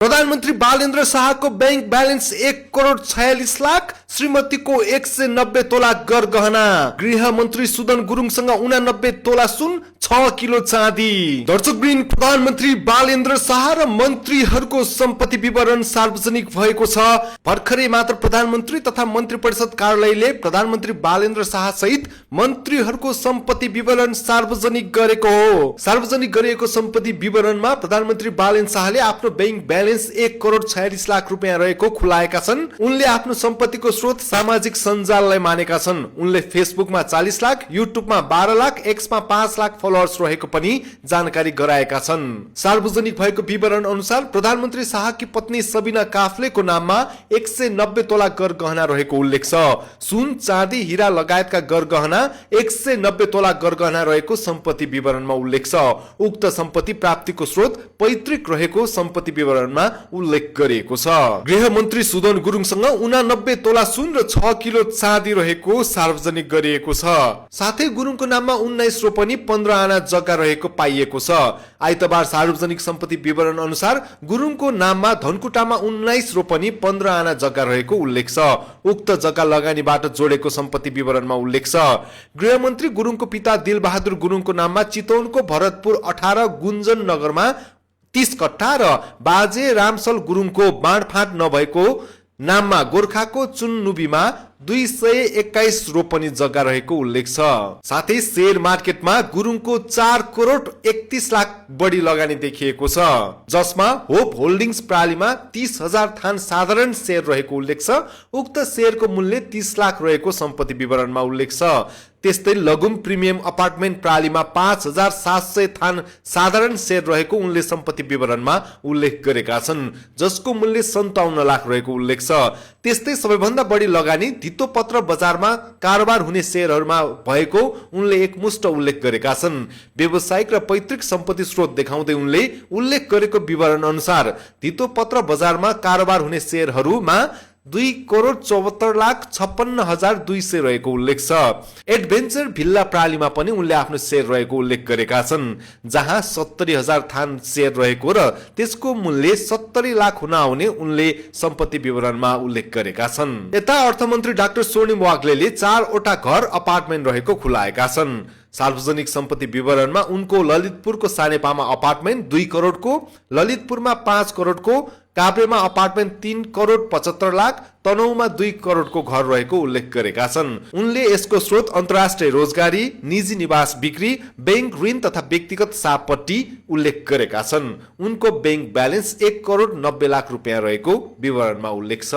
प्रधानमन्त्री बालेन्द्र शाहको bank balance 1,46,00,000, श्रीमतीको 190 तोला गरगहना। गृह मन्त्री सुदन गुरुङसँग 89 तोला सुन, 6 किलो चाँदी। दर्शकवृन्द, प्रधानमन्त्री बालेन्द्र शाह र मन्त्रीहरूको सम्पत्ति विवरण सार्वजनिक भएको छ। भर्खरै मात्र प्रधानमन्त्री तथा मन्त्री परिषद कार्यालयले प्रधानमन्त्री बालेन्द्र शाह सहित मन्त्रीहरूको सम्पत्ति विवरण सार्वजनिक गरेको हो। सार्वजनिक गरिएको सम्पत्ति विवरणमा प्रधानमन्त्री बालेन्द्र शाहले आफ्नो बैंक ब्यालेन्स 1,46,00,000 रुपियाँ रहेको खुलाएका छन्। उनले आफ्नो सम्पत्तिको स्रोत सामाजिक सञ्जाललाई मानेका छन्। उनले फेसबुकमा 40 लाख, युट्युबमा 12 लाख, एक्समा 5 लाख फलोअर्स रहेको पनि जानकारी गराएका छन्। सार्वजनिक भएको विवरण अनुसार प्रधानमन्त्री शाहकी पत्नी सबिना काफ्लेको नाममा 190 तोला गरगहना रहेको उल्लेख छ। सुन, चाँदी, हीरा लगायतका गरगहना 190 तोला गरगहना रहेको सम्पत्ति विवरणमा उल्लेख छ। उक्त सम्पत्ति प्राप्तिको स्रोत पैतृक रहेको सम्पत्ति विवरणमा उल्लेख गरिएको छ। गृह मन्त्री सुदन गुरुङसँग 89 तोला सुन र 6 किलो चाँदी रहेको सार्वजनिक गरिएको छ। साथै गुरुङको नाममा 19 रोपनी 15 आना जग्गा रहेको पाइएको छ। आइतबार सार्वजनिक सम्पत्ति विवरण अनुसार गुरुङको नाममा धनकुटामा 19 रोपनी 15 आना जग्गा रहेको उल्लेख छ। उक्त जग्गा लगानीबाट जोडेको सम्पत्ति विवरणमा उल्लेख छ। गृहमन्त्री गुरुङको पिता दिलबहादुर गुरुङको नाममा चितवनको भरतपुर 18 गुन्जन नगरमा 30 कट्ठा र बाजे रामसल गुरुङको बाँडफाँट नभएको नाममा गोर्खाको चुन्नुबीमा 221 रोपनी जग्गा रहेको उल्लेख छ। साथै शेयर मार्केटमा गुरुङको 4 करोड 31 लाख बढी लगानी देखिएको छ, जसमा होप होल्डिंग्स प्रणालीमा 30,000 थान साधारण शेयर रहेको उल्लेख छ। उक्त शेयरको मूल्य 30 लाख रहेको सम्पत्ति विवरणमा उल्लेख छ। त्यस्तै लगुम प्रिमियम अपार्टमेन्ट प्रणालीमा 5,700 थान साधारण शेयर रहेको उनले सम्पत्ति विवरणमा उल्लेख गरेका छन्, जसको मूल्य 57 लाख रहेको उल्लेख छ। त्यस्तै सबैभन्दा बढी लगानी धितो पत्र बजारमा कारोबार हुने शेयरहरूमा भएको उनले एकमुष्ट उल्लेख गरेका छन्। व्यावसायिक र पैतृक सम्पत्ति स्रोत देखाउँदै उनले उल्लेख गरेको विवरण अनुसार धितो पत्र बजारमा कारोबार हुने शेयरहरूमा 2,74,56,200 रहेको उल्लेख छ। एडभेन्चर भिल्ला प्रणालीमा पनि उनले आफ्नो शेयर रहेको उल्लेख गरेका छन्, जहाँ 70,000 थान शेयर रहेको र त्यसको मूल्य 70 लाख हुन आउने उनले सम्पत्ति विवरणमा उल्लेख गरेका छन्। यता अर्थमन्त्री डाक्टर स्वर्णिम वाग्लेले 4 वटा घर अपार्टमेन्ट रहेको खुलाएका छन्। सार्वजनिक सम्पत्ति विवरणमा उनको ललितपुरको सानेपामा अपार्टमेन्ट 2 करोडको, ललितपुरमा 5 करोडको, काभ्रेमा अपार्टमेन्ट 3 करोड 75 लाख, तनहुमा 2 करोडको घर रहेको उल्लेख गरेका छन्। उनले यसको स्रोत अन्तर्राष्ट्रिय रोजगारी, निजी निवास बिक्री, बैंक ऋण तथा व्यक्तिगत सापट्टि उल्लेख गरेका छन्। उनको बैंक ब्यालेन्स 1 करोड 90 लाख रुपियाँ रहेको विवरणमा उल्लेख छ।